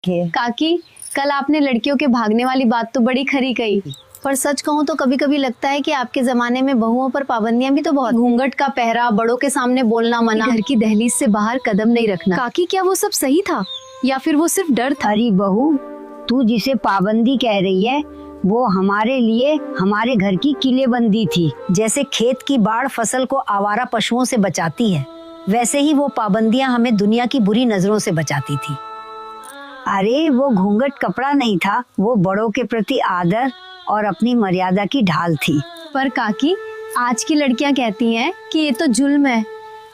काकी, कल आपने लड़कियों के भागने वाली बात तो बड़ी खरी कही, पर सच कहूँ तो कभी कभी लगता है कि आपके जमाने में बहुओं पर पाबंदियां भी तो बहुत। घूंघट का पहरा, बड़ों के सामने बोलना मना, घर की दहलीज से बाहर कदम नहीं रखना। काकी, क्या वो सब सही था या फिर वो सिर्फ डर था? अरे बहू, तू जिसे पाबंदी कह रही है वो हमारे लिए हमारे घर की किलेबंदी थी। जैसे खेत की बाढ़ फसल को आवारा पशुओं से बचाती है, वैसे ही वो पाबंदियां हमें दुनिया की बुरी नजरों से बचाती थी। अरे वो घूंघट कपड़ा नहीं था, वो बड़ों के प्रति आदर और अपनी मर्यादा की ढाल थी। पर काकी, आज की लड़कियां कहती हैं कि ये तो जुल्म है,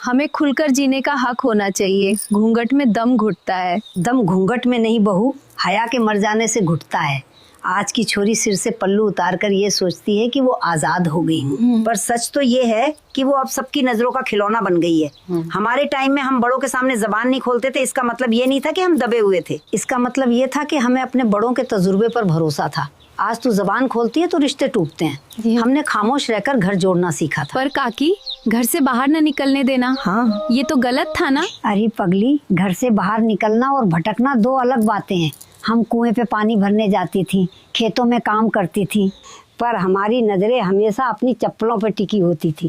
हमें खुलकर जीने का हक होना चाहिए। घूंघट में दम घुटता है। दम घूंघट में नहीं बहू, हया के मर जाने से घुटता है। आज की छोरी सिर से पल्लू उतार कर ये सोचती है कि वो आजाद हो गई हूँ, पर सच तो ये है कि वो अब सबकी नजरों का खिलौना बन गई है। हमारे टाइम में हम बड़ों के सामने जबान नहीं खोलते थे, इसका मतलब ये नहीं था कि हम दबे हुए थे, इसका मतलब ये था कि हमें अपने बड़ों के तजुर्बे पर भरोसा था। आज तू जबान खोलती है तो रिश्ते टूटते हैं। हमने खामोश रहकर घर जोड़ना सीखा था। पर काकी, घर से बाहर न निकलने देना, हाँ, ये तो गलत था ना? अरे पगली, घर से बाहर निकलना और भटकना दो अलग बातें हैं। हम कुएं पे पानी भरने जाती थी, खेतों में काम करती थी, पर हमारी नजरें हमेशा अपनी चप्पलों पर टिकी होती थी।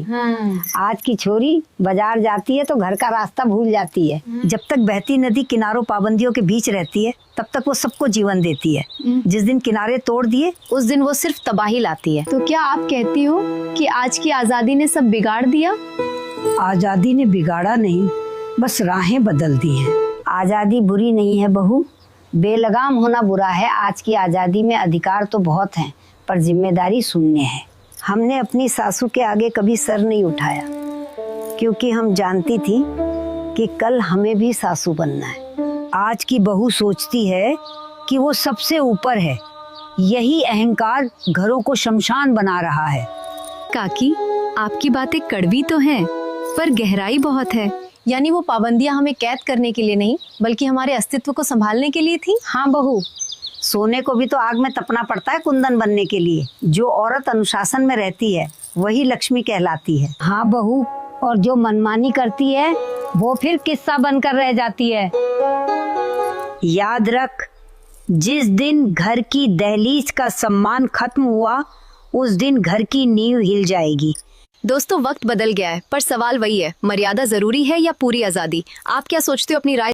आज की छोरी बाजार जाती है तो घर का रास्ता भूल जाती है। जब तक बहती नदी किनारों पाबंदियों के बीच रहती है तब तक वो सबको जीवन देती है। जिस दिन किनारे तोड़ दिए उस दिन वो सिर्फ तबाही लाती है। तो क्या आप कहती हो कि आज की आजादी ने सब बिगाड़ दिया? आजादी ने बिगाड़ा नहीं, बस राहें बदल दी हैं। आजादी बुरी नहीं है बहू, बेलगाम होना बुरा है। आज की आजादी में अधिकार तो बहुत हैं, पर जिम्मेदारी शून्य है। हमने अपनी सासू के आगे कभी सर नहीं उठाया, क्योंकि हम जानती थी कि कल हमें भी सासू बनना है। आज की बहू सोचती है कि वो सबसे ऊपर है। यही अहंकार घरों को शमशान बना रहा है। काकी, आपकी बातें कड़वी तो हैं, पर गहराई बहुत है। यानी वो पाबंदियां हमें कैद करने के लिए नहीं, बल्कि हमारे अस्तित्व को संभालने के लिए थी। हाँ बहू, सोने को भी तो आग में तपना पड़ता है कुंदन बनने के लिए। जो औरत अनुशासन में रहती है वही लक्ष्मी कहलाती है। हाँ बहू, और जो मनमानी करती है वो फिर किस्सा बनकर रह जाती है। याद रख, जिस दिन घर की दहलीज का सम्मान खत्म हुआ उस दिन घर की नींव हिल जाएगी। दोस्तों, वक्त बदल गया है, पर सवाल वही है, मर्यादा जरूरी है या पूरी आजादी? आप क्या सोचते हो? अपनी राय